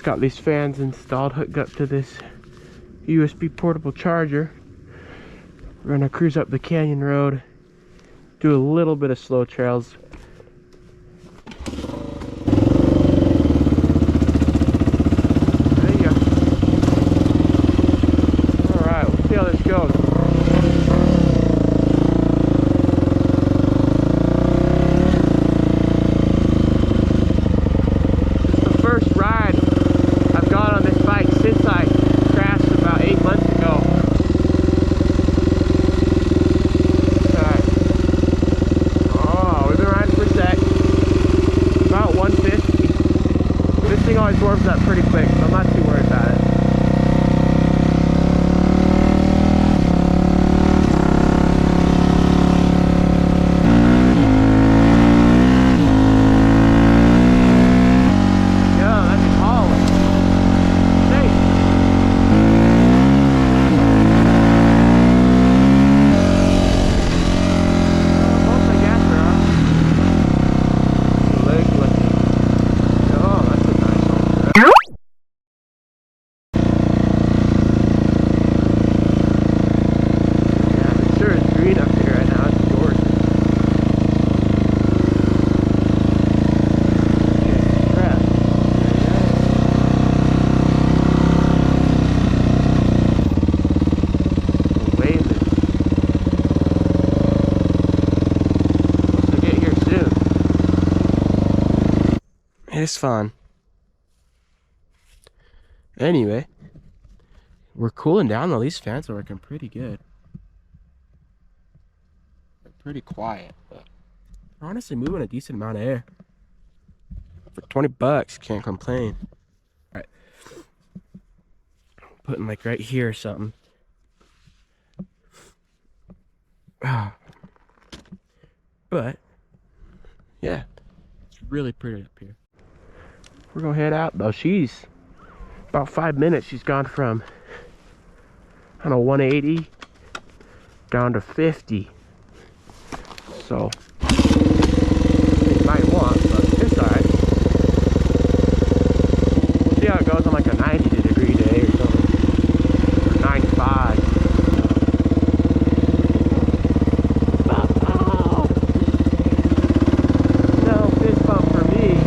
got these fans installed, hooked up to this USB portable charger. We're gonna cruise up the canyon road, do a little bit of slow trails. There you go. Alright, we'll see how this goes. This is the first ride I've gone on this bike since I crashed about 8 months ago. Alright. Oh, we've been riding for a sec. About 150. This thing always warms up pretty quick, so I'm not too worried about it. It's fun. Anyway, we're cooling down though. These fans are working pretty good. They're pretty quiet, but they're honestly moving a decent amount of air. For 20 bucks, can't complain. Alright. Putting like right here or something. But yeah, it's really pretty up here. We're gonna head out though. She's about 5 minutes. She's gone from, I don't know, 180 down to 50. So you might want, but it's alright. We'll see how it goes on like a 90-degree day or something. Or 95. No fist bump for me.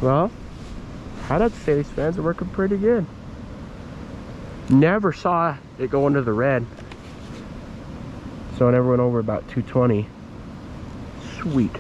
Well, I'd have to say these fans are working pretty good. Never saw it go into the red. So I never went over about 220. Sweet.